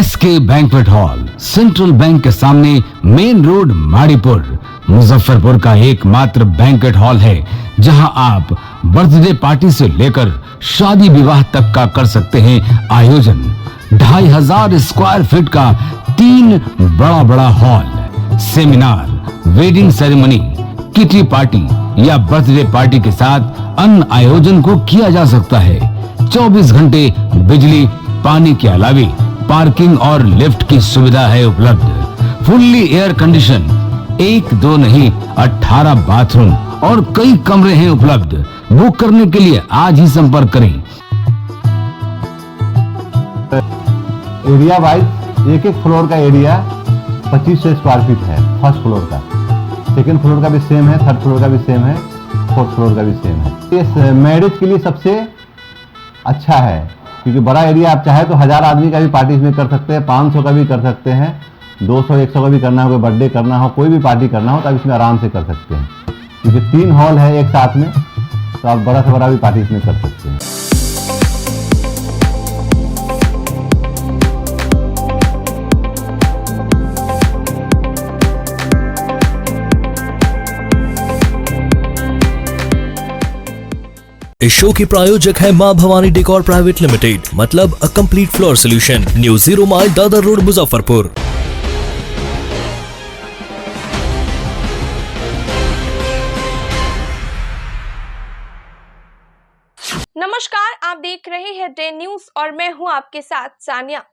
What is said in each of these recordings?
SK banquet hall, central bank के सामने, main road, Maripur, Muzaffarpur का एकमात्र बैंक्वेट हॉल है जहां आप बर्थडे पार्टी से लेकर शादी विवाह तक का कर सकते हैं आयोजन। 2500 स्क्वायर फीट का 3 बड़ा hall, seminar, wedding ceremony, kitty party या बर्थडे पार्टी के साथ अन्य आयोजन को किया जा सकता है। 24 घंटे बिजली पानी के अलावे पार्किंग और लिफ्ट की सुविधा है उपलब्ध। फुल्ली एयर कंडीशन, 1 2 नहीं 18 बाथरूम और कई कमरे हैं उपलब्ध। बुक करने के लिए आज ही संपर्क करें। एरिया वाइज एक फ्लोर का एरिया 2500 स्क्वायर फीट है। फर्स्ट फ्लोर का, सेकंड फ्लोर का भी सेम है, थर्ड फ्लोर का भी सेम है, फोर्थ फ्लोर का भी सेम है। ये मैरिज के लिए सबसे अच्छा है क्योंकि बड़ा एरिया, आप चाहे तो 1000 आदमी का भी पार्टी इसमें कर सकते हैं, 500 का भी कर सकते हैं, 200 100 का भी करना हो, कोई बर्थडे करना हो, कोई भी पार्टी करना हो तो आप इसमें आराम से कर सकते हैं क्योंकि 3 हॉल है एक साथ में, तो आप बड़ा से बड़ा भी पार्टी इसमें कर सकते हैं। इस शो के प्रायोजक है मां भवानी डेकोर प्राइवेट लिमिटेड, मतलब a complete floor solution, new 0 mile Dadar road, Muzaffarpur. नमस्कार, आप देख रहे हैं डे न्यूज और मैं हूं आपके साथ सानिया।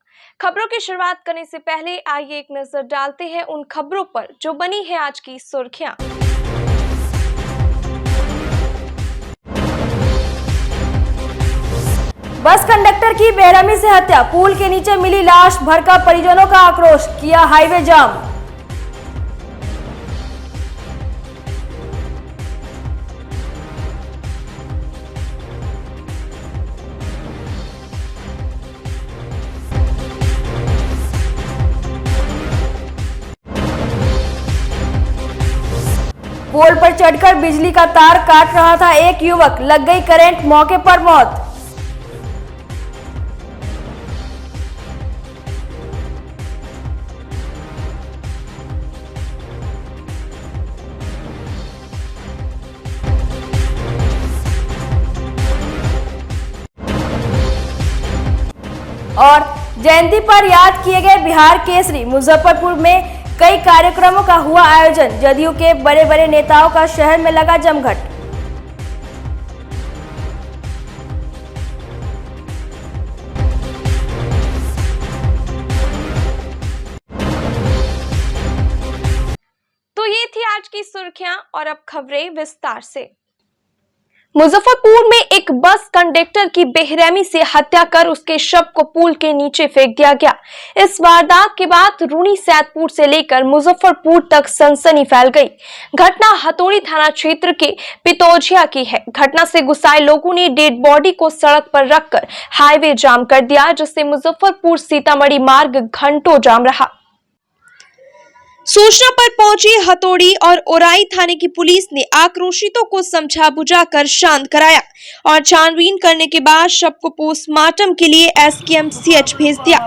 खबरों की शुरुआत करने से पहले आइए एक नजर डालते हैं उन खबरों पर जो बनी है आज की सुर्खियां। बस कंडक्टर की बेरहमी से हत्या, पुल के नीचे मिली लाश, भड़का परिजनों का आक्रोश, किया हाईवे जाम। पोल पर चढ़कर बिजली का तार काट रहा था एक युवक, लग गई करंट, मौके पर मौत। और जयंती पर याद किए गए बिहार केसरी, मुजफ्फरपुर में कई कार्यक्रमों का हुआ आयोजन, जदयू के बड़े नेताओं का शहर में लगा जमघट। तो ये थी आज की सुर्खियां और अब खबरें विस्तार से। मुजफ्फरपुर में एक बस कंडक्टर की बेरहमी से हत्या कर उसके शव को पुल के नीचे फेंक दिया गया। इस वारदात के बाद रूनी सैदपुर से लेकर मुजफ्फरपुर तक सनसनी फैल गई। घटना हथौड़ी थाना क्षेत्र के पितौजिया की है। घटना से गुस्साए लोगों ने डेड बॉडी को सड़क पर रखकर हाईवे जाम कर दिया, जिससे मुजफ्फरपुर सीतामढ़ी मार्ग घंटों जाम रहा। सूचना पर पहुंची हथौड़ी और ओराई थाने की पुलिस ने आक्रोशितों को समझा बुझाकर शांत कराया और छानबीन करने के बाद शव को पोस्टमार्टम के लिए एसकेएमसीएच भेज दिया।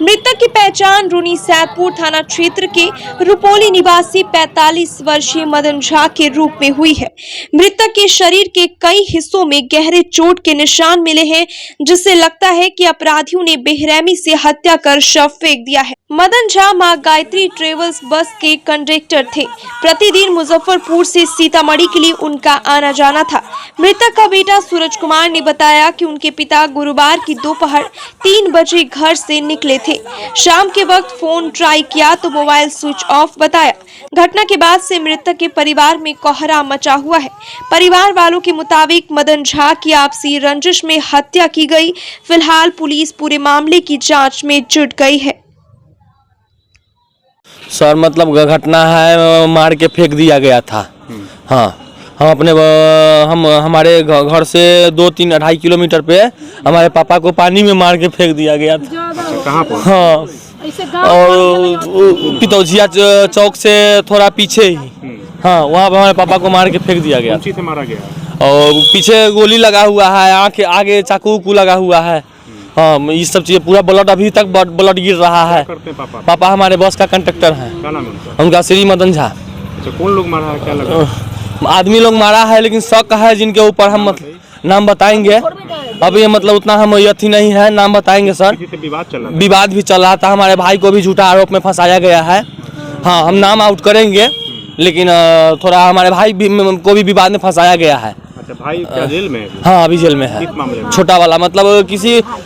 मृतक की पहचान रूनी सैदपुर थाना क्षेत्र के रुपोली निवासी 45 वर्षीय मदन झा के रूप में हुई है। मृतक के शरीर के कई हिस्सों में गहरे चोट के निशान मिले हैं, जिससे लगता है कि अपराधियों ने बेरहमी से हत्या कर शव फेंक दिया है। मदन झा मां गायत्री ट्रेवल्स बस के कंडक्टर थे। प्रतिदिन मुजफ्फरपुर से सीतामढ़ी के लिए उनका आना जाना था। मृतक का बेटा सूरज कुमार ने बताया कि उनके पिता गुरुवार की दोपहर 3 बजे घर से निकले थे। शाम के वक्त फोन ट्राई किया तो मोबाइल स्विच ऑफ बताया। घटना के बाद से मृतक के परिवार में कोहराम मचा हुआ है। परिवार वालों के मुताबिक मदन झा की आपसी रंजिश में हत्या की गई। फिलहाल पुलिस पूरे मामले की जांच में जुट गई है। सर मतलब घटना है, मार के फेंक दिया गया था। हाँ, हम हमारे घर से 2-3 2.5 किलोमीटर पे हमारे पापा को पानी में मार के फेंक दिया गया था। कहाँ पर? हाँ, और पितौजिया चौक से थोड़ा पीछे ही, हाँ, वहाँ पे हमारे पापा को मार के फेंक दिया गया। से मारा गया और पीछे गोली लगा हुआ है, आँख आगे चाकू लगा हुआ है। हाँ ये सब चीज़ें पूरा ब्लड अभी तक ब्लड गिर रहा है। करते हैं पापा? पापा हमारे बस का कंडक्टर हैं। क्या नाम है उनका? उनका श्री मदन झा। अच्छा, कौन लोग मारा है, क्या लगा? आदमी लोग मारा है, लेकिन शक है जिनके ऊपर हम नाम बताएंगे। अभी मतलब उतना हम यथी नहीं है, नाम बताएंगे सर। किसी से विवाद चल रहा था? विवाद भी चल रहा था, हमारे भाई को भी झूठा आरोप में फंसाया गया है। हाँ हम नाम आउट करेंगे, लेकिन थोड़ा हमारे भाई को भी विवाद में फंसाया गया है। अच्छा, भाई क्या जेल में है? हाँ अभी जेल में है। किस मामले में? छोटा छोटा वाला मतलब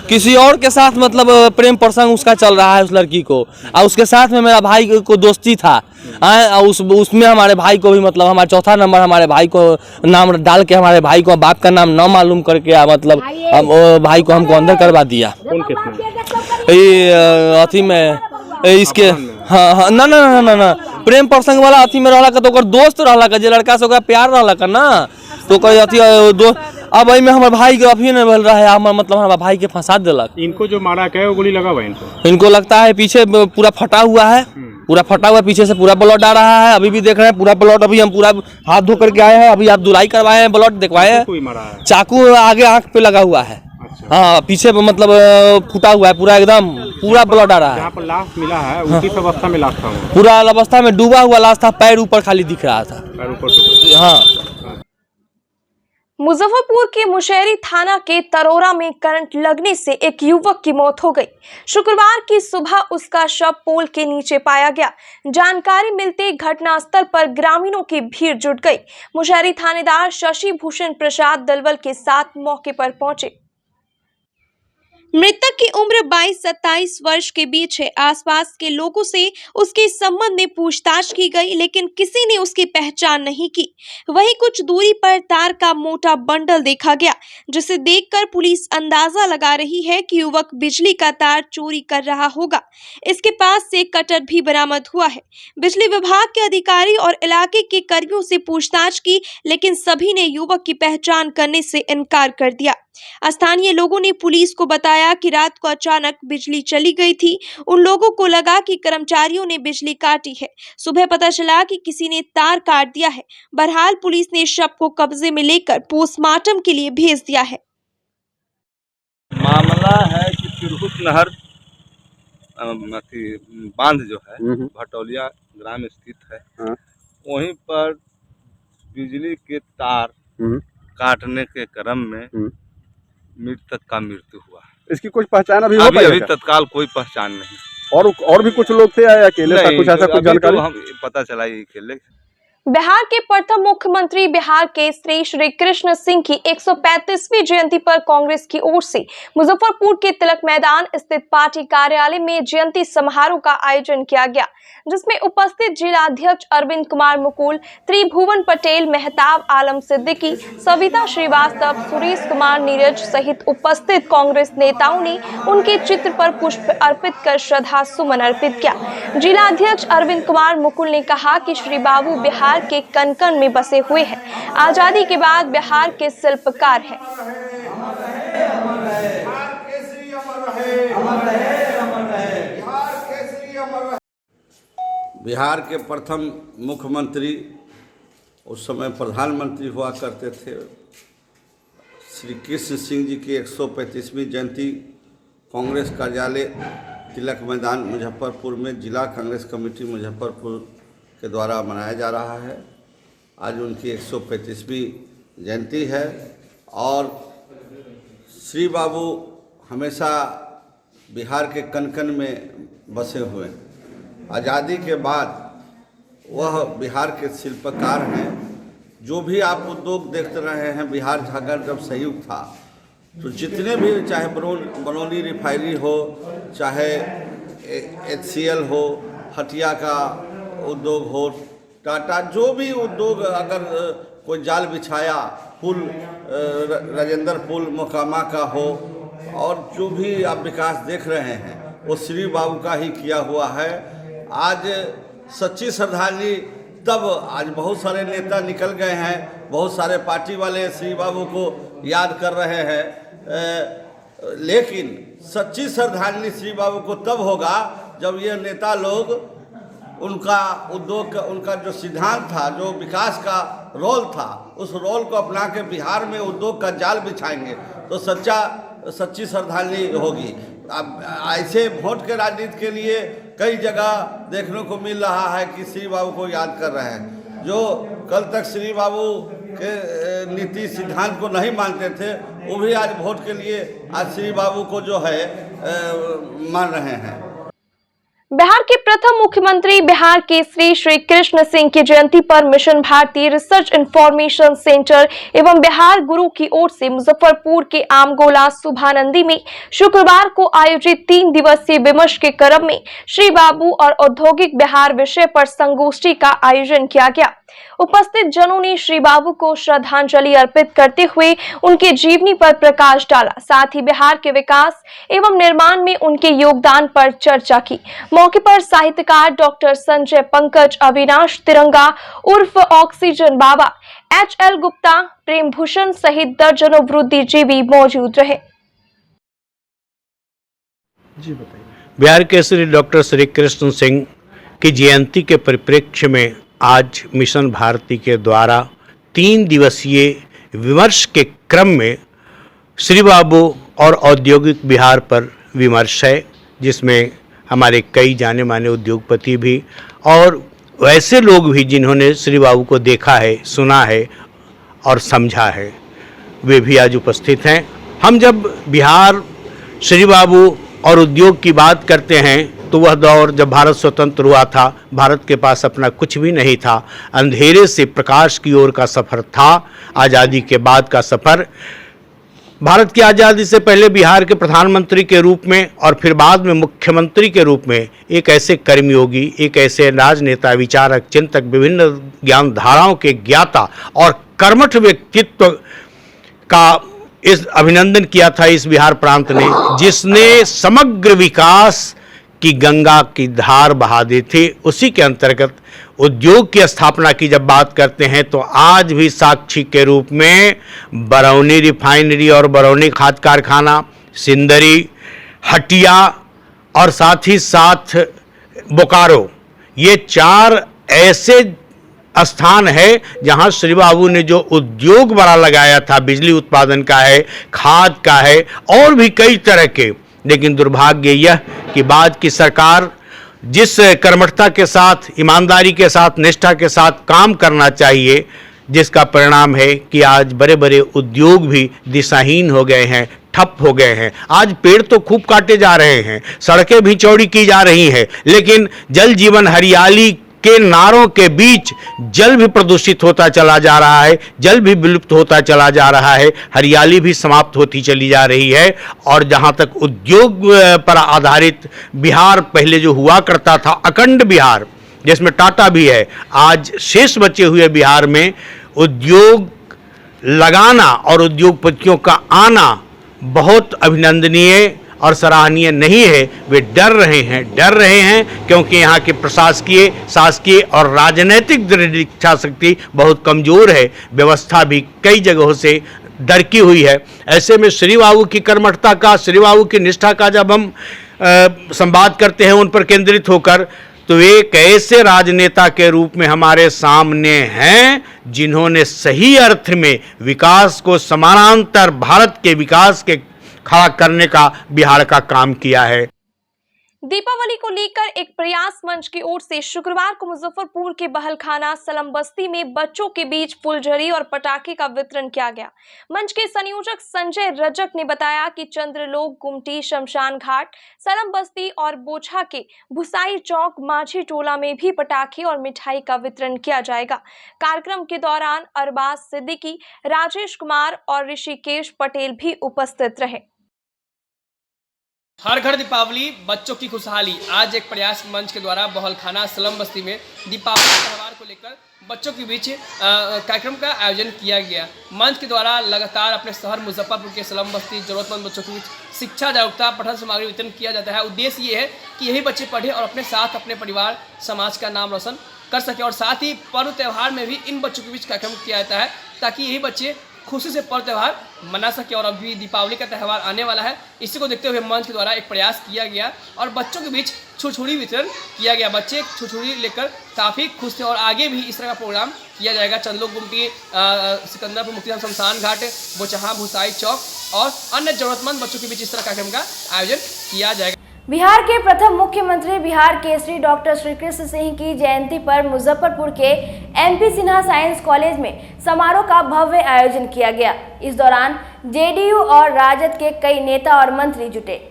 किसी और के साथ मतलब प्रेम प्रसंग उसका चल रहा है उस लड़की को, और उसके साथ में मेरा भाई को दोस्ती था। उसमें हमारे भाई को भी मतलब हमारे चौथा नंबर हमारे भाई को नाम डाल के हमारे भाई को बाप का नाम न मालूम करके मतलब भाई को हमको अंदर करवा दिया। कौन केस में? ये अथी में इसके हाँ ना ना ना ना ना प्रेम प्रसंग वाला अथी में रहला का, तो ओकर दोस्त रहला का, जे लड़का से ओकरा प्यार रहला का ना, तो कोई अथी दो अब में हमारे भाई के अभी नहीं बोल रहा है, हमारे मतलब हमारे भाई के फंसा दिलक। इनको जो मारा क्या गोली लगा हुआ है इनको? इनको लगता है पीछे पूरा फटा हुआ है, पूरा फटा हुआ पीछे से पूरा ब्लड आ रहा है। अभी भी देख रहे हैं पूरा ब्लड, अभी हम पूरा हाथ धो करके आए हैं, अभी आप धुलाई करवाए हैं, ब्लड दिखवाए हैं। कोई मारा है? चाकू आगे आंख पे लगा हुआ है। अच्छा। हाँ पीछे मतलब फूटा हुआ है पूरा, एकदम पूरा ब्लड आ रहा है। जहाँ पर लाश मिला है उसी अवस्था में लाश था वो? पूरा अवस्था में डूबा हुआ लाश था, पैर ऊपर खाली दिख रहा था। पैर ऊपर से? हाँ। मुजफ्फरपुर के मुशहरी थाना के तरोरा में करंट लगने से एक युवक की मौत हो गई। शुक्रवार की सुबह उसका शव पोल के नीचे पाया गया। जानकारी मिलते घटनास्थल पर ग्रामीणों की भीड़ जुट गई। मुशहरी थानेदार शशि भूषण प्रसाद दलवल के साथ मौके पर पहुंचे। मृतक की उम्र 22-27 वर्ष के बीच है। आसपास के लोगों से उसके संबंध में पूछताछ की गई, लेकिन किसी ने उसकी पहचान नहीं की। वहीं कुछ दूरी पर तार का मोटा बंडल देखा गया, जिसे देखकर पुलिस अंदाजा लगा रही है कि युवक बिजली का तार चोरी कर रहा होगा। इसके पास से कटर भी बरामद हुआ है। बिजली विभाग के अधिकारी और इलाके के कर्मियों से पूछताछ की, लेकिन सभी ने युवक की पहचान करने से इनकार कर दिया। स्थानीय लोगों ने पुलिस को बताया कि रात को अचानक बिजली चली गई थी। उन लोगों को लगा कि कर्मचारियों ने बिजली काटी है। सुबह पता चला कि किसी ने तार काट दिया है। बहरहाल पुलिस ने शव को कब्जे में लेकर पोस्टमार्टम के लिए भेज दिया है। मामला है कि तिरहुत नहर बांध जो है भटौलिया ग्राम स्थित है, वहीं पर बिजली के तार काटने के क्रम में मृतक का मृत्यु हुआ। इसकी कुछ पहचान अभी अभी तत्काल कोई पहचान नहीं। और भी कुछ लोग थे या अकेले था? कुछ ऐसा कुछ जानकारी? तो हम पता चला ये अकेले। बिहार के प्रथम मुख्यमंत्री बिहार केसरी श्री कृष्ण सिंह की 135वीं जयंती पर कांग्रेस की ओर से मुजफ्फरपुर के तिलक मैदान स्थित पार्टी कार्यालय में जयंती समारोह का आयोजन किया गया, जिसमें उपस्थित जिलाध्यक्ष अरविंद कुमार मुकुल, त्रिभुवन पटेल, मेहताब आलम सिद्दीकी, सविता श्रीवास्तव, सुरेश कुमार नीरज सहित उपस्थित कांग्रेस नेताओं ने उनके चित्र पर पुष्प अर्पित कर श्रद्धा सुमन अर्पित किया। जिलाध्यक्ष अरविंद कुमार मुकुल ने कहा कि श्री बाबू बिहार के कण-कण में बसे हुए हैं। आजादी के बाद बिहार के शिल्पकार हैं। बिहार के प्रथम मुख्यमंत्री, उस समय प्रधानमंत्री हुआ करते थे, श्री कृष्ण सिंह जी की 135वीं जयंती कांग्रेस कार्यालय तिलक मैदान मुजफ्फरपुर में जिला कांग्रेस कमेटी मुजफ्फरपुर के द्वारा मनाया जा रहा है। आज उनकी 135वीं जयंती है और श्री बाबू हमेशा बिहार के कण-कण में बसे हुए हैं। आज़ादी के बाद वह बिहार के शिल्पकार हैं। जो भी आप उद्योग देखते रहे हैं, बिहार झारखंड जब संयुक्त था तो जितने भी, चाहे बरौनी रिफाइनरी हो, चाहे HCL हो, हटिया का उद्योग हो, टाटा, जो भी उद्योग, अगर कोई जाल बिछाया, पुल राजेंद्र पुल मोकामा का हो, और जो भी आप विकास देख रहे हैं वो श्री बाबू का ही किया हुआ है। आज सच्ची श्रद्धांजलि, तब आज बहुत सारे नेता निकल गए हैं, बहुत सारे पार्टी वाले श्री बाबू को याद कर रहे हैं, लेकिन सच्ची श्रद्धांजलि श्री बाबू को तब होगा जब ये नेता लोग उनका उद्योग का, उनका जो सिद्धांत था, जो विकास का रोल था, उस रोल को अपना के बिहार में उद्योग का जाल बिछाएंगे तो सच्चा सच्ची श्रद्धांजलि होगी। अब ऐसे वोट के राजनीति के लिए कई जगह देखने को मिल रहा है कि श्री बाबू को याद कर रहे हैं। जो कल तक श्री बाबू के नीति सिद्धांत को नहीं मानते थे, वो भी आज वोट के लिए आज श्री बाबू को जो है मान रहे हैं। बिहार के प्रथम मुख्यमंत्री बिहार केसरी श्री कृष्ण सिंह की जयंती पर mission Bharati research information centre एवं बिहार गुरु की ओर से मुजफ्फरपुर के आमगोला सुभानंदी में शुक्रवार को आयोजित 3 दिवसीय विमर्श के क्रम में श्री बाबू और औद्योगिक बिहार विषय पर संगोष्ठी का आयोजन किया गया। उपस्थित जनों ने श्री बाबू को श्रद्धांजलि अर्पित करते हुए उनके जीवनी पर प्रकाश डाला, साथ ही बिहार के विकास एवं निर्माण में उनके योगदान पर चर्चा की। मौके पर साहित्यकार डॉक्टर संजय पंकज, अविनाश तिरंगा उर्फ ऑक्सीजन बाबा, HL गुप्ता, प्रेम भूषण सहित दर्जनों बुद्धिजीवी मौजूद रहे। जी बताइए। बिहार केसरी डॉक्टर श्री कृष्ण सिंह की जयंती के परिप्रेक्ष्य में आज मिशन भारती के द्वारा 3 दिवसीय विमर्श के क्रम में श्री बाबू और औद्योगिक बिहार पर विमर्श है, जिसमें हमारे कई जाने माने उद्योगपति भी और वैसे लोग भी जिन्होंने श्री बाबू को देखा है, सुना है और समझा है, वे भी आज उपस्थित हैं। हम जब बिहार, श्री बाबू और उद्योग की बात करते हैं तो वह दौर जब भारत स्वतंत्र हुआ था, भारत के पास अपना कुछ भी नहीं था, अंधेरे से प्रकाश की ओर का सफ़र था। आज़ादी के बाद का सफ़र, भारत की आज़ादी से पहले बिहार के प्रधानमंत्री के रूप में और फिर बाद में मुख्यमंत्री के रूप में एक ऐसे कर्मयोगी, एक ऐसे राजनेता, विचारक, चिंतक, विभिन्न ज्ञान धाराओं के ज्ञाता और कर्मठ व्यक्तित्व का इस अभिनंदन किया था इस बिहार प्रांत ने, जिसने समग्र विकास की गंगा की धार बहा दी थी। उसी के अंतर्गत उद्योग की स्थापना की जब बात करते हैं तो आज भी साक्षी के रूप में बरौनी रिफाइनरी और बरौनी खाद कारखाना, सिंदरी, हटिया और साथ ही साथ बोकारो, ये 4 ऐसे स्थान है जहां श्री बाबू ने जो उद्योग बड़ा लगाया था, बिजली उत्पादन का है, खाद का है और भी कई तरह के। लेकिन दुर्भाग्य यह कि बाद की सरकार जिस कर्मठता के साथ, ईमानदारी के साथ, निष्ठा के साथ काम करना चाहिए, जिसका परिणाम है कि आज बड़े बड़े उद्योग भी दिशाहीन हो गए हैं, ठप हो गए हैं। आज पेड़ तो खूब काटे जा रहे हैं, सड़कें भी चौड़ी की जा रही हैं, लेकिन जल जीवन हरियाली के नारों के बीच जल भी प्रदूषित होता चला जा रहा है, जल भी विलुप्त होता चला जा रहा है, हरियाली भी समाप्त होती चली जा रही है। और जहाँ तक उद्योग पर आधारित बिहार पहले जो हुआ करता था, अखंड बिहार जिसमें टाटा भी है, आज शेष बचे हुए बिहार में उद्योग लगाना और उद्योगपतियों का आना बहुत अभिनंदनीय और सराहनीय नहीं है। वे डर रहे हैं क्योंकि यहाँ के प्रशासकीय, शासकीय और राजनीतिक दृढ़ इच्छा शक्ति बहुत कमज़ोर है। व्यवस्था भी कई जगहों से डरकी हुई है। ऐसे में श्री बाबू की कर्मठता का, श्री बाबू की निष्ठा का जब हम संवाद करते हैं उन पर केंद्रित होकर, तो एक ऐसे राजनेता के रूप में हमारे सामने हैं जिन्होंने सही अर्थ में विकास को समानांतर भारत के विकास के खड़ा करने का बिहार का काम किया है। दीपावली को लेकर एक प्रयास मंच की ओर से शुक्रवार को मुजफ्फरपुर के बहलखाना सलम बस्ती में बच्चों के बीच फुलझड़ी और पटाखे का वितरण किया गया। मंच के संयोजक संजय रजक ने बताया कि चंद्रलोक, गुमटी, शमशान घाट, सलम बस्ती और बोछा के भुसाई चौक, माझी टोला में भी पटाखे और मिठाई का वितरण किया जाएगा। कार्यक्रम के दौरान अरबाज सिद्दीकी, राजेश कुमार और ऋषिकेश पटेल भी उपस्थित रहे। हर घर दीपावली, बच्चों की खुशहाली। आज एक प्रयास मंच के द्वारा बहलखाना सलम बस्ती में दीपावली त्यौहार को लेकर बच्चों के बीच कार्यक्रम का आयोजन किया गया। मंच के द्वारा लगातार अपने शहर मुजफ्फरपुर के सलम बस्ती जरूरतमंद बच्चों के बीच शिक्षा जागरूकता, पठन सामग्री वितरण किया जाता है। उद्देश्य ये है कि यही बच्चे पढ़े और अपने साथ अपने परिवार, समाज का नाम रोशन कर सके। और साथ ही पर्व त्यौहार में भी इन बच्चों के बीच कार्यक्रम किया जाता है ताकि यही बच्चे खुशी से पर्व त्यौहार मना सके। और अभी दीपावली का त्यौहार आने वाला है, इसी को देखते हुए मंच के द्वारा एक प्रयास किया गया और बच्चों के बीच छुरछुरी वितरण किया गया। बच्चे छुरछुरी लेकर काफ़ी खुश थे और आगे भी इस तरह का प्रोग्राम किया जाएगा। चंदलोक गुमटी, सिकंदरपुर मुक्तिधाम शमशान घाट, बोचहा भुसाई चौक और अन्य जरूरतमंद बच्चों के बीच इस तरह कार्यक्रम का आयोजन किया जाएगा। बिहार के प्रथम मुख्यमंत्री बिहार केसरी डॉक्टर श्री कृष्ण सिंह की जयंती पर मुजफ्फरपुर के एमपी सिन्हा साइंस कॉलेज में समारोह का भव्य आयोजन किया गया। इस दौरान जेडीयू और राजद के कई नेता और मंत्री जुटे।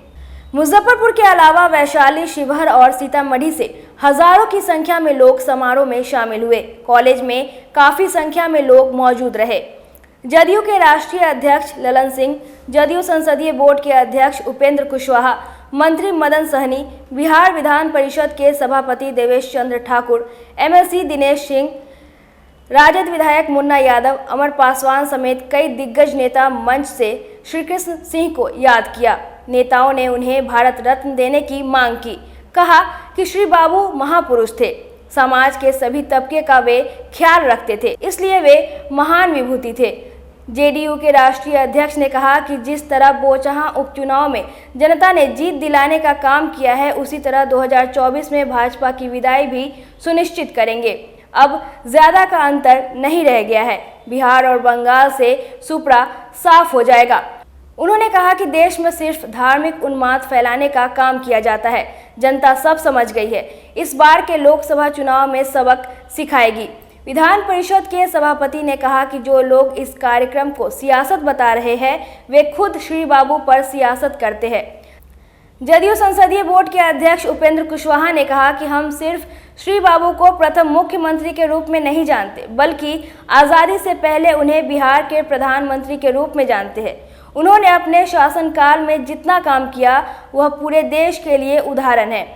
मुजफ्फरपुर के अलावा वैशाली, शिवहर और सीतामढ़ी से हजारों की संख्या में लोग समारोह में शामिल हुए। कॉलेज में काफी संख्या में लोग मौजूद रहे। जदयू के राष्ट्रीय अध्यक्ष ललन सिंह, जदयू संसदीय बोर्ड के अध्यक्ष उपेंद्र कुशवाहा, मंत्री मदन सहनी, बिहार विधान परिषद के सभापति देवेश चंद्र ठाकुर, एमएलसी दिनेश सिंह, राजद विधायक मुन्ना यादव, अमर पासवान समेत कई दिग्गज नेता मंच से श्री कृष्ण सिंह को याद किया। नेताओं ने उन्हें भारत रत्न देने की मांग की। कहा कि श्री बाबू महापुरुष थे, समाज के सभी तबके का वे ख्याल रखते थे, इसलिए वे महान विभूति थे। जेडीयू के राष्ट्रीय अध्यक्ष ने कहा कि जिस तरह बोचहा उपचुनाव में जनता ने जीत दिलाने का काम किया है, उसी तरह 2024 में भाजपा की विदाई भी सुनिश्चित करेंगे। अब ज्यादा का अंतर नहीं रह गया है, बिहार और बंगाल से सुपड़ा साफ हो जाएगा। उन्होंने कहा कि देश में सिर्फ धार्मिक उन्माद फैलाने का काम किया जाता है, जनता सब समझ गई है। इस बार के लोकसभा चुनाव में सबक सिखाएगी। विधान परिषद के सभापति ने कहा कि जो लोग इस कार्यक्रम को सियासत बता रहे हैं, वे खुद श्री बाबू पर सियासत करते हैं। जदयू संसदीय बोर्ड के अध्यक्ष उपेंद्र कुशवाहा ने कहा कि हम सिर्फ श्री बाबू को प्रथम मुख्यमंत्री के रूप में नहीं जानते, बल्कि आज़ादी से पहले उन्हें बिहार के प्रधानमंत्री के रूप में जानते हैं। उन्होंने अपने शासनकाल में जितना काम किया वह पूरे देश के लिए उदाहरण है।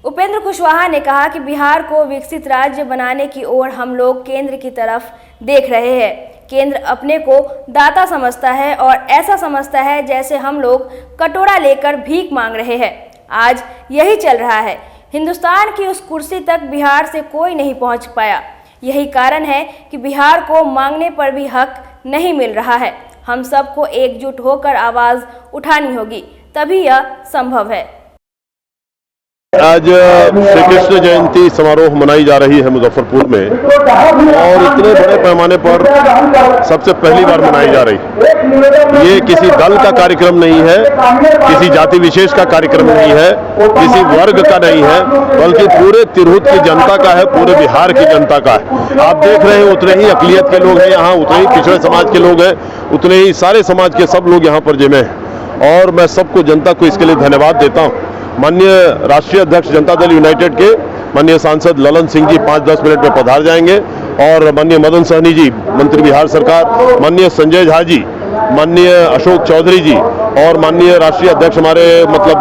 उपेंद्र कुशवाहा ने कहा कि बिहार को विकसित राज्य बनाने की ओर हम लोग केंद्र की तरफ देख रहे हैं। केंद्र अपने को दाता समझता है और ऐसा समझता है जैसे हम लोग कटोरा लेकर भीख मांग रहे हैं। आज यही चल रहा है। हिंदुस्तान की उस कुर्सी तक बिहार से कोई नहीं पहुंच पाया। यही कारण है कि बिहार को मांगने पर भी हक नहीं मिल रहा है। हम सबको एकजुट होकर आवाज़ उठानी होगी, तभी यह संभव है। आज श्री कृष्ण जयंती समारोह मनाई जा रही है मुजफ्फरपुर में, और इतने बड़े पैमाने पर सबसे पहली बार मनाई जा रही है। ये किसी दल का कार्यक्रम नहीं है, किसी जाति विशेष का कार्यक्रम नहीं है, किसी वर्ग का नहीं है, बल्कि पूरे तिरहुत की जनता का है, पूरे बिहार की जनता का है। आप देख रहे हैं उतने ही अकलियत के लोग हैं यहाँ, उतने ही पिछड़े समाज के लोग हैं, उतने ही सारे समाज के सब लोग यहाँ पर जमे हैं, और मैं सबको जनता को इसके लिए धन्यवाद देता हूँ। माननीय राष्ट्रीय अध्यक्ष जनता दल यूनाइटेड के माननीय सांसद ललन सिंह जी 5-10 मिनट में पधार जाएंगे, और माननीय मदन सहनी जी मंत्री बिहार सरकार, माननीय संजय झा जी, माननीय अशोक चौधरी जी, और माननीय राष्ट्रीय अध्यक्ष हमारे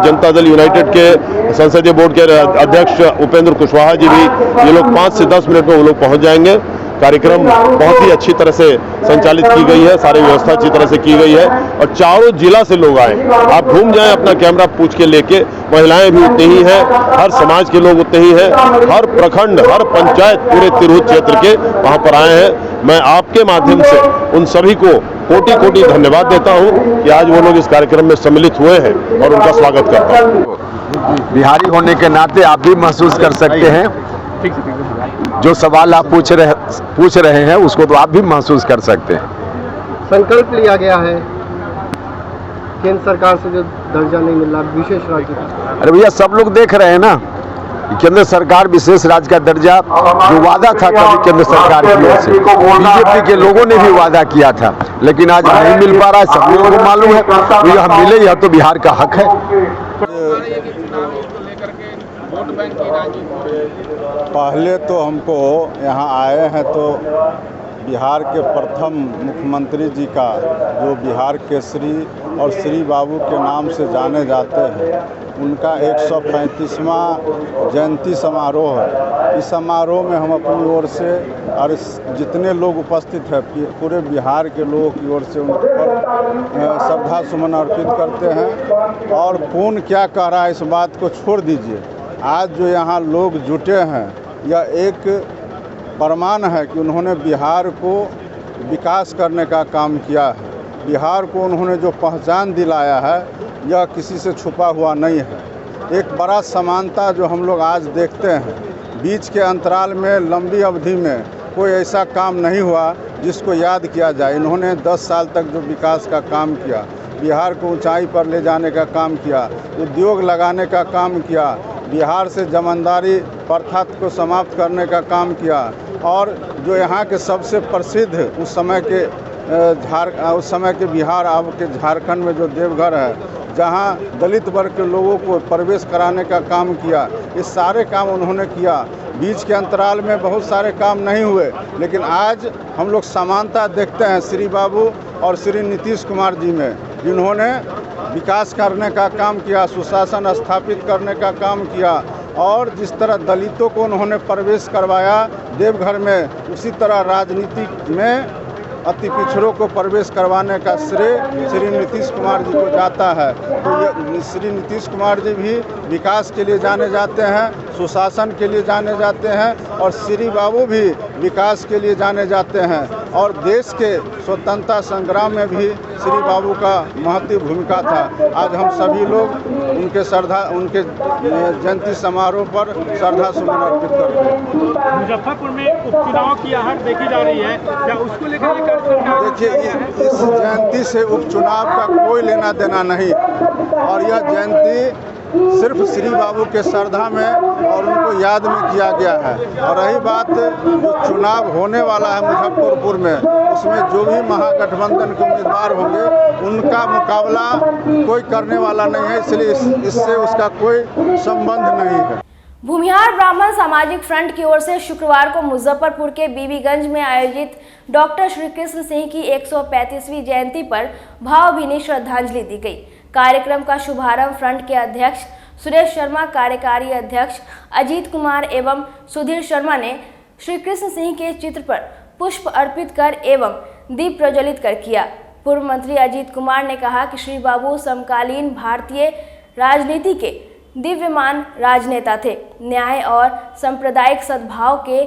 जनता दल यूनाइटेड के संसदीय बोर्ड के अध्यक्ष उपेंद्र कुशवाहा जी भी, ये लोग 5 से 10 मिनट में वो लोग पहुंच जाएंगे। कार्यक्रम बहुत ही अच्छी तरह से संचालित की गई है, सारी व्यवस्था अच्छी तरह से की गई है, और चारों जिला से लोग आए। आप घूम जाएं, अपना कैमरा पूछ के लेके, महिलाएं भी उतनी ही हैं, हर समाज के लोग उतने ही हैं, हर प्रखंड, हर पंचायत पूरे तिरहुत क्षेत्र के वहां पर आए हैं। मैं आपके माध्यम से उन सभी को कोटि कोटि धन्यवाद देता हूं कि आज वो लोग इस कार्यक्रम में सम्मिलित हुए हैं, और उनका स्वागत करता हूं। बिहारी होने के नाते आप भी महसूस कर सकते हैं, जो सवाल आप पूछ रहे हैं उसको तो आप भी महसूस कर सकते हैं। संकल्प लिया गया है केंद्र सरकार से जो दर्जा नहीं मिल रहा विशेष राज्य का। अरे भैया, सब लोग देख रहे हैं ना, केंद्र सरकार विशेष राज्य का दर्जा जो वादा था कभी केंद्र सरकार की ओर से, बीजेपी के लोगों ने भी वादा किया था, लेकिन आज नहीं मिल पा रहा है। सब लोगों को मालूम है, तो यह मिले, यह तो बिहार का हक है। पहले तो हमको यहाँ आए हैं तो बिहार के प्रथम मुख्यमंत्री जी का, जो बिहार केसरी और श्री बाबू के नाम से जाने जाते हैं, उनका 135वां जयंती समारोह है। इस समारोह में हम अपनी ओर से और जितने लोग उपस्थित हैं पूरे बिहार के लोगों की ओर से उन पर श्रद्धा सुमन अर्पित करते हैं। और कौन क्या कह रहा है इस बात को छोड़ दीजिए, आज जो यहाँ लोग जुटे हैं यह एक प्रमाण है कि उन्होंने बिहार को विकास करने का काम किया है। बिहार को उन्होंने जो पहचान दिलाया है यह किसी से छुपा हुआ नहीं है। एक बड़ा समानता जो हम लोग आज देखते हैं, बीच के अंतराल में लंबी अवधि में कोई ऐसा काम नहीं हुआ जिसको याद किया जाए। इन्होंने 10 साल तक जो विकास का काम किया, बिहार को ऊंचाई पर ले जाने का काम किया, उद्योग लगाने का काम किया, बिहार से जमींदारी प्रथा को समाप्त करने का काम किया और जो यहाँ के सबसे प्रसिद्ध उस समय के बिहार अब के झारखंड में जो देवघर है, जहाँ दलित वर्ग के लोगों को प्रवेश कराने का काम किया, ये सारे काम उन्होंने किया। बीच के अंतराल में बहुत सारे काम नहीं हुए, लेकिन आज हम लोग समानता देखते हैं श्री बाबू और श्री नीतीश कुमार जी में, जिन्होंने विकास करने का काम किया, सुशासन स्थापित करने का काम किया और जिस तरह दलितों को उन्होंने प्रवेश करवाया देवघर में, उसी तरह राजनीति में अति पिछड़ों को प्रवेश करवाने का श्रेय श्री नीतीश कुमार जी को जाता है। तो ये श्री नीतीश कुमार जी भी विकास के लिए जाने जाते हैं, सुशासन के लिए जाने जाते हैं और श्री बाबू भी विकास के लिए जाने जाते हैं और देश के स्वतंत्रता संग्राम में भी श्री बाबू का महत्वपूर्ण भूमिका था। आज हम सभी लोग उनके जयंती समारोह पर श्रद्धा सुमन अर्पित करते हैं। मुजफ्फरपुर में उपचुनाव की आहट देखी जा रही है, क्या उसको लेकर देखिए, इस जयंती से उपचुनाव का कोई लेना देना नहीं और यह जयंती सिर्फ श्री बाबू के श्रद्धा में और उनको याद में किया गया है। और रही बात जो चुनाव होने वाला है मुजफ्फरपुर में, उसमें जो भी महागठबंधन के उम्मीदवार होंगे उनका मुकाबला कोई करने वाला नहीं है, इसलिए इससे उसका कोई संबंध नहीं है। भूमिहार ब्राह्मण सामाजिक फ्रंट की ओर से शुक्रवार को मुजफ्फरपुर के बीबीगंज में आयोजित डॉक्टर श्री कृष्ण सिंह की 135वीं जयंती पर भावभीनी श्रद्धांजलि दी गई। कार्यक्रम का शुभारंभ फ्रंट के अध्यक्ष सुरेश शर्मा, कार्यकारी अध्यक्ष अजीत कुमार एवं सुधीर शर्मा ने श्री कृष्ण सिंह के चित्र पर पुष्प अर्पित कर एवं दीप प्रज्वलित कर किया। पूर्व मंत्री अजीत कुमार ने कहा कि श्री बाबू समकालीन भारतीय राजनीति के दिव्यमान राजनेता थे, न्याय और सांप्रदायिक सद्भाव के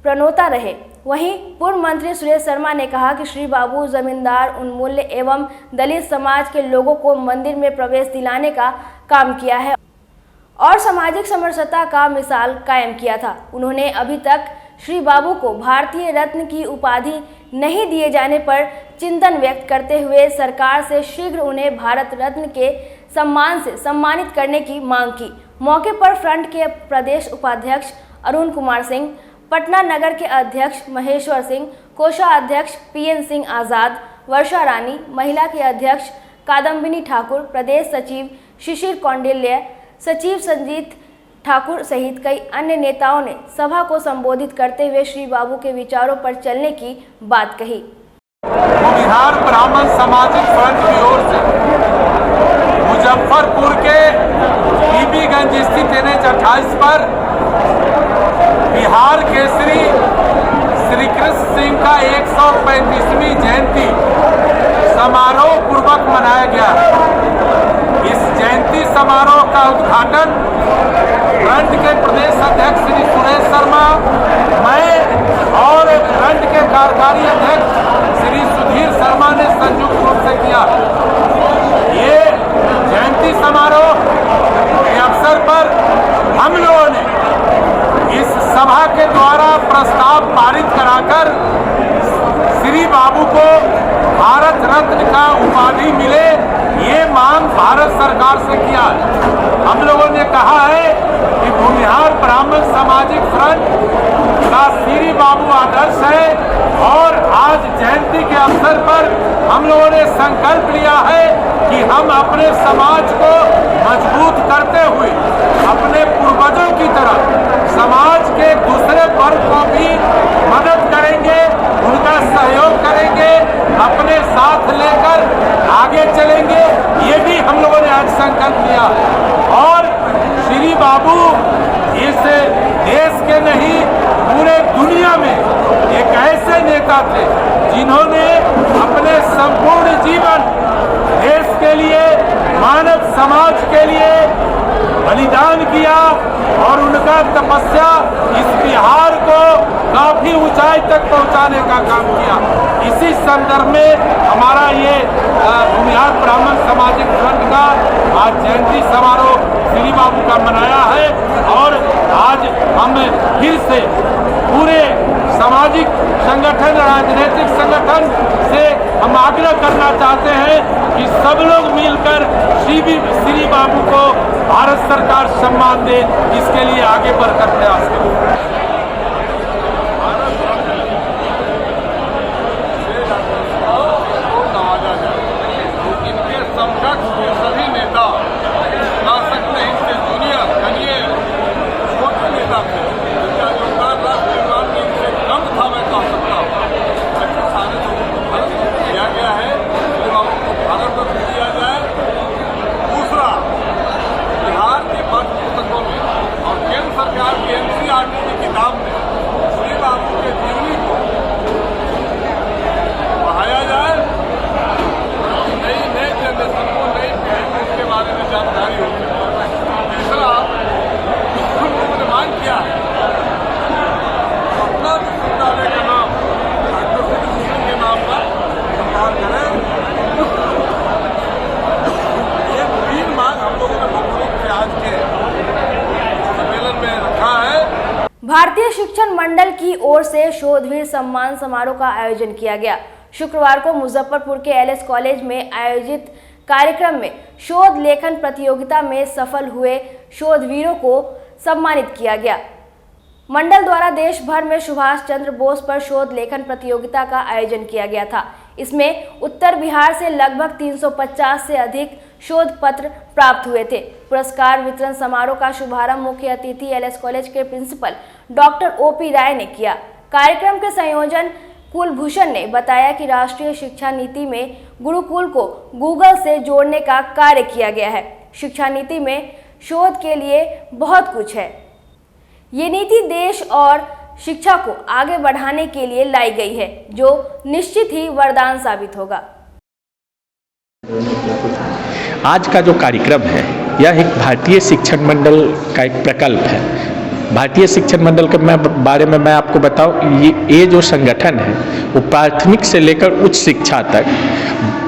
प्रणेता रहे। वहीं पूर्व मंत्री सुरेश शर्मा ने कहा कि श्री बाबू जमींदार उन्मूल्य एवं दलित समाज के लोगों को मंदिर में प्रवेश दिलाने का काम किया है और सामाजिक समरसता का मिसाल कायम किया था। उन्होंने अभी तक श्री बाबू को भारतीय रत्न की उपाधि नहीं दिए जाने पर चिंतन व्यक्त करते हुए सरकार से शीघ्र उन्हें भारत रत्न के सम्मान से सम्मानित करने की मांग की। मौके पर फ्रंट के प्रदेश उपाध्यक्ष अरुण कुमार सिंह, पटना नगर के अध्यक्ष महेश्वर सिंह, कोषाध्यक्ष पीएन सिंह आज़ाद, वर्षा रानी, महिला के अध्यक्ष कादम्बिनी ठाकुर, प्रदेश सचिव शिशिर कौंडिल्य, सचिव संजीत ठाकुर सहित कई अन्य नेताओं ने सभा को संबोधित करते हुए श्री बाबू के विचारों पर चलने की बात कही। बिहार ब्राह्मण सामाजिक फ्रंट की ओर से मुजफ्फरपुर के बीबीगंज स्थित NH-28 पर बिहार केसरी श्री कृष्ण सिंह का 135वीं जयंती समारोह पूर्वक मनाया गया। इस जयंती समारोह का उद्घाटन फ्रंट के प्रदेश अध्यक्ष श्री सुरेश शर्मा, मैं और फ्रंट के कार्यकारी अध्यक्ष श्री सुधीर शर्मा ने संयुक्त रूप से किया। ये जयंती समारोह के अवसर पर हम लोगों ने इस सभा के द्वारा प्रस्ताव पारित कराकर श्री बाबू को भारत रत्न का उपाधि मिले, ये मांग भारत सरकार से किया। हम लोगों ने कहा है कि भूमिहार ब्राह्मण सामाजिक फ्रंट का श्री बाबू आदर्श है और आज जयंती के अवसर पर हम लोगों ने संकल्प लिया है कि हम अपने समाज को मजबूत करते हुए अपने पूर्वजों की तरह समाज के दूसरे वर्ग को भी मदद करेंगे, उनका सहयोग करेंगे, अपने साथ लेकर आगे चलेंगे। ये भी हम लोगों ने आज संकल्प लिया और श्री बाबू इस देश के नहीं पूरे दुनिया में एक ऐसे नेता थे जिन्होंने अपने संपूर्ण जीवन देश के लिए, मानव समाज के लिए बलिदान किया और उनका तपस्या इस बिहार को काफी ऊंचाई तक पहुंचाने का काम किया। इसी संदर्भ में हमारा ये भूमिहार ब्राह्मण सामाजिक फ्रंट का आज जयंती समारोह श्री बाबू का मनाया है और आज हम फिर से पूरे सामाजिक संगठन, राजनीतिक संगठन से हम आग्रह करना चाहते हैं कि सब लोग मिलकर श्री बाबू को भारत सरकार सम्मान दे, इसके लिए आगे बढ़कर प्रयास करें। भारतीय शिक्षण मंडल की ओर से शोधवीर सम्मान समारोह का आयोजन किया गया। शुक्रवार को मुजफ्फरपुर के एलएस कॉलेज में आयोजित कार्यक्रम में शोध लेखन प्रतियोगिता में सफल हुए शोधवीरों को सम्मानित किया गया। मंडल द्वारा देश भर में सुभाष चंद्र बोस पर शोध लेखन प्रतियोगिता का आयोजन किया गया था। इसमें उत्तर बिहार से लगभग 350 से अधिक शोध पत्र प्राप्त हुए थे। पुरस्कार वितरण समारोह का शुभारंभ मुख्य अतिथि एलएस कॉलेज के प्रिंसिपल डॉक्टर ओपी राय ने किया। कार्यक्रम के संयोजन कुलभूषण ने बताया कि राष्ट्रीय शिक्षा नीति में गुरुकुल को गूगल से जोड़ने का कार्य किया गया है। शिक्षा नीति में शोध के लिए बहुत कुछ है। ये नीति देश और शिक्षा को आगे बढ़ाने के लिए लाई गई है, जो निश्चित ही वरदान साबित होगा। आज का जो कार्यक्रम है यह एक भारतीय शिक्षण मंडल का एक प्रकल्प है। भारतीय शिक्षण मंडल के बारे में मैं आपको बताऊं, ये जो संगठन है वो प्राथमिक से लेकर उच्च शिक्षा तक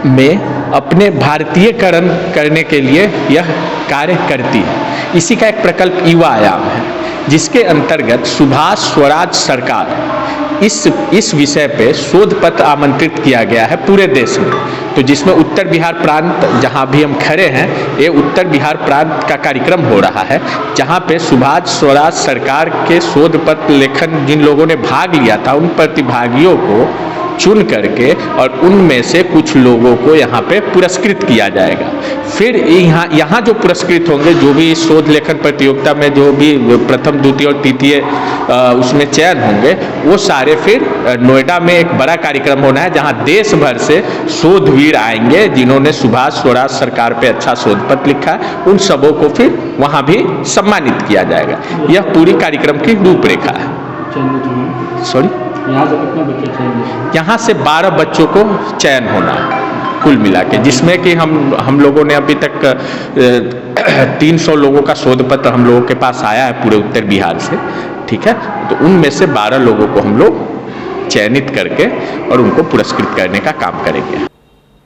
में अपने भारतीयकरण करने के लिए यह कार्य करती है। इसी का एक प्रकल्प युवा आयाम है, जिसके अंतर्गत सुभाष स्वराज सरकार इस विषय पे शोध पत्र आमंत्रित किया गया है पूरे देश में। तो जिसमें उत्तर बिहार प्रांत, जहां भी हम खड़े हैं, ये उत्तर बिहार प्रांत का कार्यक्रम हो रहा है, जहां पे सुभाष स्वराज सरकार के शोध पत्र लेखन जिन लोगों ने भाग लिया था उन प्रतिभागियों को चुन करके और उनमें से कुछ लोगों को यहाँ पे पुरस्कृत किया जाएगा। फिर यहाँ जो पुरस्कृत होंगे, जो भी शोध लेखन प्रतियोगिता में जो भी प्रथम, द्वितीय और तृतीय उसमें चयन होंगे, वो सारे फिर नोएडा में एक बड़ा कार्यक्रम होना है, जहाँ देश भर से शोधवीर आएंगे जिन्होंने सुभाष स्वराज सरकार पे अच्छा शोध पत्र लिखा है। उन सबों को फिर वहाँ भी सम्मानित किया जाएगा। यह पूरी कार्यक्रम की रूपरेखा है। सॉरी, यहाँ से कितने बच्चे चयन? यहाँ से 12 बच्चों को चयन होना है कुल मिला के, जिसमें कि हम लोगों ने अभी तक 300 लोगों का शोध पत्र हम लोगों के पास आया है पूरे उत्तर बिहार से। ठीक है, तो उनमें से 12 लोगों को हम लोग चयनित करके और उनको पुरस्कृत करने का काम करेंगे।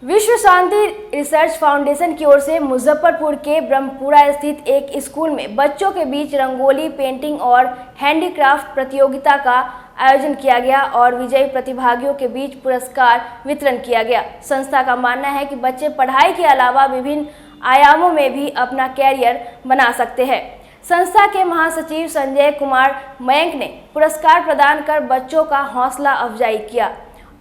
विश्व शांति रिसर्च फाउंडेशन की ओर से मुजफ्फरपुर के ब्रह्मपुरा स्थित एक स्कूल में बच्चों के बीच रंगोली, पेंटिंग और हैंडीक्राफ्ट प्रतियोगिता का आयोजन किया गया और विजयी प्रतिभागियों के बीच पुरस्कार वितरण किया गया। संस्था का मानना है कि बच्चे पढ़ाई के अलावा विभिन्न आयामों में भी अपना कैरियर बना सकते हैं। संस्था के महासचिव संजय कुमार मयंक ने पुरस्कार प्रदान कर बच्चों का हौसला अफजाई किया।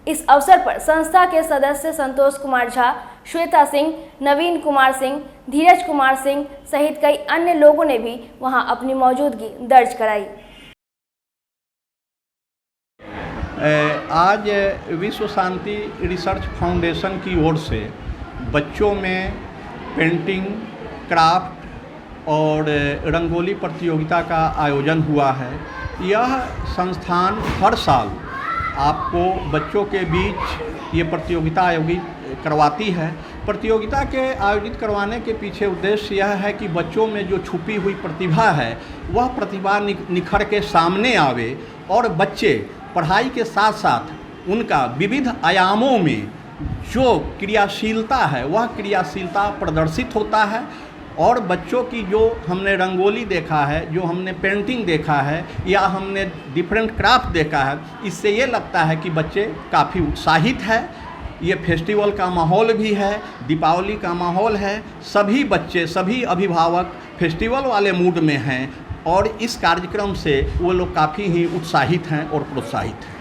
इस अवसर पर संस्था के सदस्य संतोष कुमार झा, श्वेता सिंह, नवीन कुमार सिंह, धीरज कुमार सिंह सहित कई अन्य लोगों ने भी वहां अपनी मौजूदगी दर्ज कराई। आज विश्व शांति रिसर्च फाउंडेशन की ओर से बच्चों में पेंटिंग, क्राफ्ट और रंगोली प्रतियोगिता का आयोजन हुआ है। यह संस्थान हर साल आपको बच्चों के बीच ये प्रतियोगिता आयोजित करवाती है प्रतियोगिता के आयोजित करवाने के पीछे उद्देश्य यह है कि बच्चों में जो छुपी हुई प्रतिभा है वह प्रतिभा निखर के सामने आवे और बच्चे पढ़ाई के साथ साथ उनका विविध आयामों में जो क्रियाशीलता है वह क्रियाशीलता प्रदर्शित होता है। और बच्चों की जो हमने रंगोली देखा है, जो हमने पेंटिंग देखा है या हमने डिफरेंट क्राफ्ट देखा है, इससे ये लगता है कि बच्चे काफ़ी उत्साहित है। ये फेस्टिवल का माहौल भी है, दीपावली का माहौल है, सभी बच्चे सभी अभिभावक फेस्टिवल वाले मूड में हैं और इस कार्यक्रम से वो लोग काफ़ी ही उत्साहित हैं और प्रोत्साहित हैं।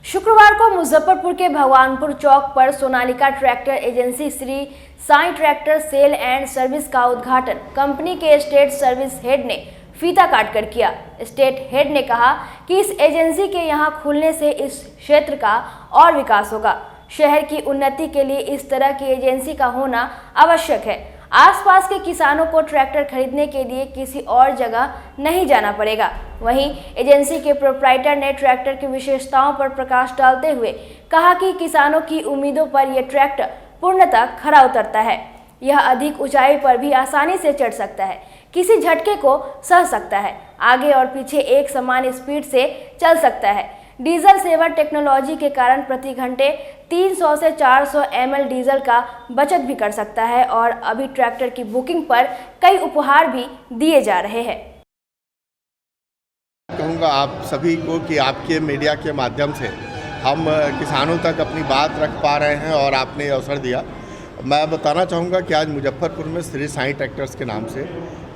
शुक्रवार को मुजफ्फरपुर के भगवानपुर चौक पर Sonalika tractor agency Shri Sai tractor sale and service का उद्घाटन कंपनी के स्टेट सर्विस हेड ने फीता काटकर किया। स्टेट हेड ने कहा कि इस एजेंसी के यहां खुलने से इस क्षेत्र का और विकास होगा। शहर की उन्नति के लिए इस तरह की एजेंसी का होना आवश्यक है। आसपास के किसानों को ट्रैक्टर खरीदने के लिए किसी और जगह नहीं जाना पड़ेगा। वहीं एजेंसी के प्रोप्राइटर ने ट्रैक्टर की विशेषताओं पर प्रकाश डालते हुए कहा कि किसानों की उम्मीदों पर यह ट्रैक्टर पूर्णतः खरा उतरता है। यह अधिक ऊंचाई पर भी आसानी से चढ़ सकता है, किसी झटके को सह सकता है, आगे और पीछे एक समान स्पीड से चल सकता है। डीजल सेवर टेक्नोलॉजी के कारण प्रति घंटे 300 से 400 ml डीजल का बचत भी कर सकता है और अभी ट्रैक्टर की बुकिंग पर कई उपहार भी दिए जा रहे हैं। कहूँगा आप सभी को कि आपके मीडिया के माध्यम से हम किसानों तक अपनी बात रख पा रहे हैं और आपने अवसर दिया। मैं बताना चाहूँगा कि आज मुजफ्फरपुर में श्री साईं ट्रैक्टर्स के नाम से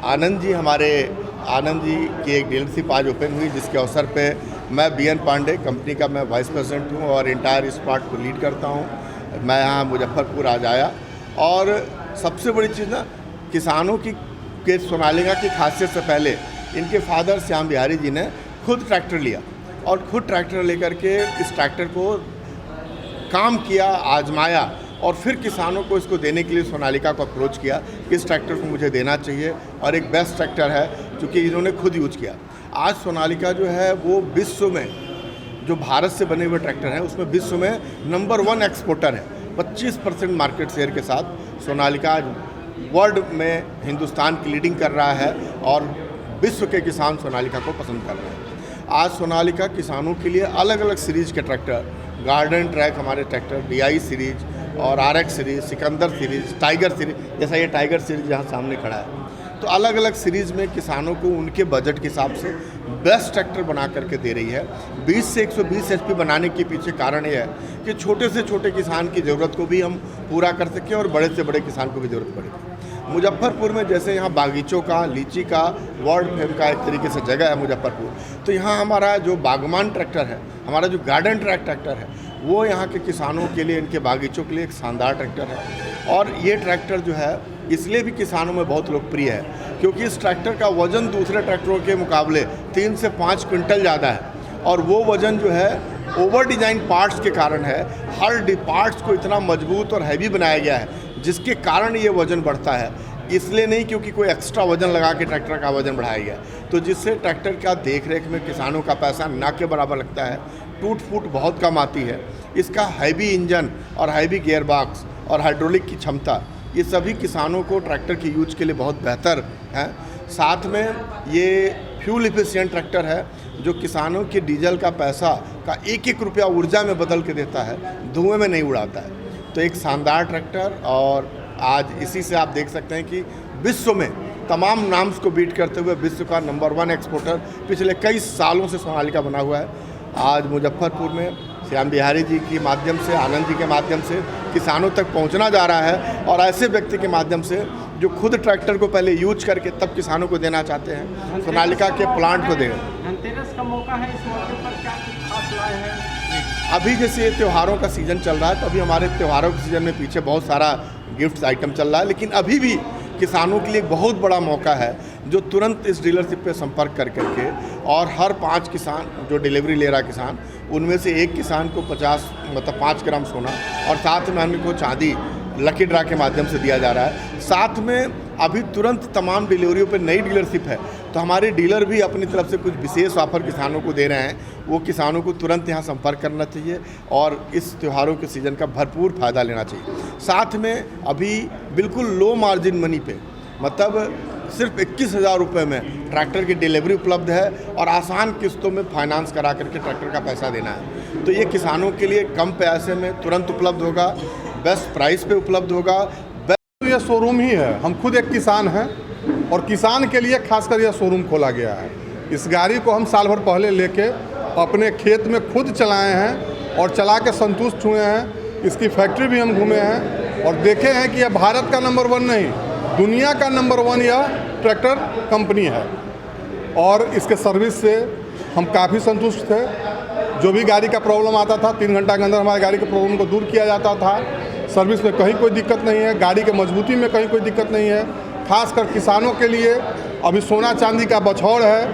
आनंद जी की एक डीलरशिप आज ओपन हुई, जिसके अवसर पे मैं BN पांडे कंपनी का मैं वाइस प्रेसिडेंट हूँ और इंटायर इस पार्ट को लीड करता हूँ। मैं यहाँ मुजफ्फरपुर आज आया और सबसे बड़ी चीज़ ना किसानों के सोनालिका की खासियत से पहले इनके फादर श्याम बिहारी जी ने खुद ट्रैक्टर लिया और खुद ट्रैक्टर लेकर के इस ट्रैक्टर को काम किया, आजमाया और फिर किसानों को इसको देने के लिए सोनालिका को अप्रोच किया कि इस ट्रैक्टर को मुझे देना चाहिए और एक बेस्ट ट्रैक्टर है क्योंकि इन्होंने खुद यूज किया। आज सोनालिका जो है वो विश्व में जो भारत से बने हुए ट्रैक्टर हैं उसमें विश्व में नंबर 1 एक्सपोर्टर है। 25% मार्केट शेयर के साथ सोनालिका आज वर्ल्ड में हिंदुस्तान की लीडिंग कर रहा है और विश्व के किसान सोनालिका को पसंद कर रहे हैं। आज सोनालिका किसानों के लिए अलग अलग सीरीज के ट्रैक्टर, गार्डन ट्रैक हमारे ट्रैक्टर, DI सीरीज और RX series, Sikandar series, tiger series, जैसा ये टाइगर सीरीज यहाँ सामने खड़ा है, तो अलग अलग सीरीज़ में किसानों को उनके बजट के हिसाब से बेस्ट ट्रैक्टर बना करके दे रही है। 20 से 120 HP बनाने के पीछे कारण ये है कि छोटे से छोटे किसान की ज़रूरत को भी हम पूरा कर सकें और बड़े से बड़े किसान को भी ज़रूरत पड़े। मुजफ्फरपुर में जैसे यहाँ बागीचों का, लीची का वर्ल्ड फेम का एक तरीके से जगह है मुजफ्फरपुर, तो यहाँ हमारा जो बागवान ट्रैक्टर है, हमारा जो गार्डन ट्रैक ट्रैक्टर है, वो यहाँ के किसानों के लिए, इनके बागीचों के लिए एक शानदार ट्रैक्टर है। और ये ट्रैक्टर जो है इसलिए भी किसानों में बहुत लोकप्रिय है क्योंकि इस ट्रैक्टर का वज़न दूसरे ट्रैक्टरों के मुकाबले 3 से 5 क्विंटल ज़्यादा है और वो वज़न जो है ओवर डिज़ाइन पार्ट्स के कारण है। हर पार्ट्स को इतना मजबूत और हैवी बनाया गया है जिसके कारण ये वज़न बढ़ता है, इसलिए नहीं क्योंकि कोई एक्स्ट्रा वज़न लगा के ट्रैक्टर का वज़न बढ़ाया गया। तो जिससे ट्रैक्टर का देख रेख में किसानों का पैसा ना के बराबर लगता है, टूट फूट बहुत कम आती है। इसका हैवी इंजन और हैवी गियर बॉक्स और हाइड्रोलिक की क्षमता, ये सभी किसानों को ट्रैक्टर की यूज के लिए बहुत बेहतर है। साथ में ये फ्यूल इफिशिएंट ट्रैक्टर है जो किसानों के डीजल का पैसा का एक रुपया ऊर्जा में बदल के देता है, धुएं में नहीं उड़ाता है। तो एक शानदार ट्रैक्टर, और आज इसी से आप देख सकते हैं कि विश्व में तमाम नाम्स को बीट करते हुए विश्व का नंबर 1 एक्सपोर्टर पिछले कई सालों से सोनालिका बना हुआ है। आज मुजफ्फरपुर में श्याम बिहारी जी के माध्यम से, आनंद जी के माध्यम से किसानों तक पहुंचना जा रहा है और ऐसे व्यक्ति के माध्यम से जो खुद ट्रैक्टर को पहले यूज करके तब किसानों को देना चाहते हैं, सोनालिका के प्लांट को देंगे। धनतेरस का मौका है, इस मौके पर क्या खास लाए हैं? अभी जैसे ये त्योहारों का सीज़न चल रहा है तो अभी हमारे त्योहारों के सीज़न में पीछे बहुत सारा गिफ्ट्स आइटम चल रहा है, लेकिन अभी भी किसानों के लिए एक बहुत बड़ा मौका है जो तुरंत इस डीलरशिप पे संपर्क कर करके, और हर 5 किसान जो डिलीवरी ले रहा किसान, उनमें से एक किसान को 5 ग्राम सोना और साथ में हमको चांदी लकी ड्रा के माध्यम से दिया जा रहा है। साथ में अभी तुरंत तमाम डिलीवरियों पे नई डीलरशिप है तो हमारे डीलर भी अपनी तरफ से कुछ विशेष ऑफर किसानों को दे रहे हैं। वो किसानों को तुरंत यहाँ संपर्क करना चाहिए और इस त्योहारों के सीज़न का भरपूर फ़ायदा लेना चाहिए। साथ में अभी बिल्कुल लो मार्जिन मनी पे, मतलब सिर्फ 21,000 रुपये में ट्रैक्टर की डिलीवरी उपलब्ध है और आसान किस्तों में फाइनेंस करा करके ट्रैक्टर का पैसा देना है। तो ये किसानों के लिए कम पैसे में तुरंत उपलब्ध होगा, बेस्ट प्राइस पे उपलब्ध होगा। तो ये शोरूम ही है, हम खुद एक किसान हैं और किसान के लिए खासकर यह शोरूम खोला गया है। इस गाड़ी को हम साल भर पहले लेके अपने खेत में खुद चलाए हैं और चला के संतुष्ट हुए हैं। इसकी फैक्ट्री भी हम घूमे हैं और देखे हैं कि यह भारत का नंबर 1 नहीं, दुनिया का नंबर 1 यह ट्रैक्टर कंपनी है। और इसके सर्विस से हम काफ़ी संतुष्ट थे। जो भी गाड़ी का प्रॉब्लम आता था 3 घंटा के अंदर हमारी गाड़ी के प्रॉब्लम को दूर किया जाता था। सर्विस में कहीं कोई दिक्कत नहीं है, गाड़ी के मजबूती में कहीं कोई दिक्कत नहीं है। खासकर किसानों के लिए अभी सोना चांदी का बछौर है,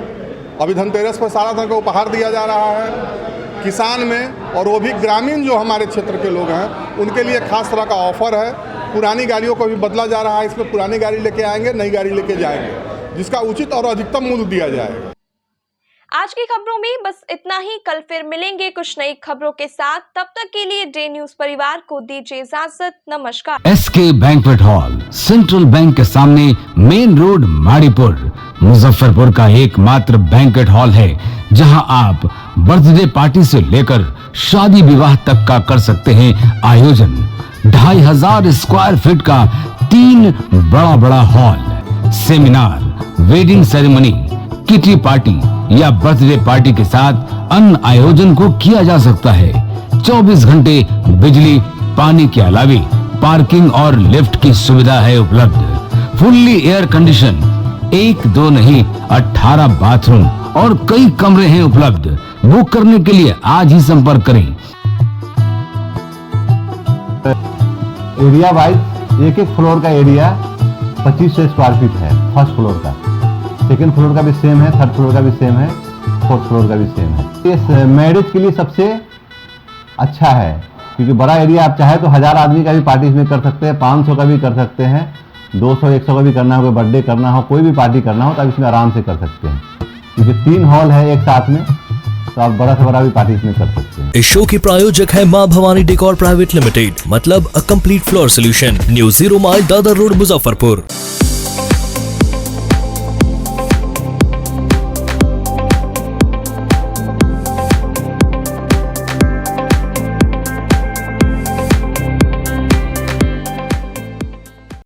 अभी धनतेरस पर सारा धन का उपहार दिया जा रहा है किसान में, और वो भी ग्रामीण जो हमारे क्षेत्र के लोग हैं उनके लिए खास तरह का ऑफर है। पुरानी गाड़ियों को भी बदला जा रहा है, इसमें पुरानी गाड़ी लेके आएंगे, नई गाड़ी लेके जाएंगे, जिसका उचित और अधिकतम मूल्य दिया जाएगा। आज की खबरों में बस इतना ही। कल फिर मिलेंगे कुछ नई खबरों के साथ। तब तक के लिए डे न्यूज परिवार को दीजिए इजाजत। नमस्कार। SK banquet hall central bank के सामने मेन रोड माड़ीपुर मुजफ्फरपुर का एकमात्र बैंक्वेट हॉल है जहां आप बर्थडे पार्टी से लेकर शादी विवाह तक का कर सकते हैं आयोजन। 2500 स्क्वायर फीट का 3 बड़ा hall, seminar, wedding ceremony, kitty party या बर्थडे पार्टी के साथ अन्य आयोजन को किया जा सकता है। 24 घंटे बिजली पानी के अलावे पार्किंग और लिफ्ट की सुविधा है उपलब्ध। फुल्ली एयर कंडीशन, 1 2 नहीं 18 बाथरूम और कई कमरे हैं उपलब्ध। बुक करने के लिए आज ही संपर्क करें। एरिया वाइज एक फ्लोर का एरिया 2500 स्क्वायर फीट है। फर्स्ट फ्लोर का, सेकेंड फ्लोर का भी सेम है, थर्ड फ्लोर का भी सेम है, फोर्थ फ्लोर का भी सेम है। इस मैरिज के लिए सबसे अच्छा है क्योंकि बड़ा एरिया, आप चाहे तो 1000 आदमी का भी पार्टी इसमें कर सकते हैं, 500 का भी कर सकते हैं, 200-100 का भी करना हो, कोई बर्थडे करना हो, कोई भी पार्टी करना हो तो आप इसमें आराम से कर सकते हैं क्योंकि 3 हॉल है एक साथ में, तो आप बड़ा से बड़ा भी पार्टी इसमें कर सकते हैं। इस शो की प्रायोजक है मां भवानी डेकोर प्राइवेट लिमिटेड, मतलब a complete floor solution, new 0 mile Dadar road Muzaffarpur.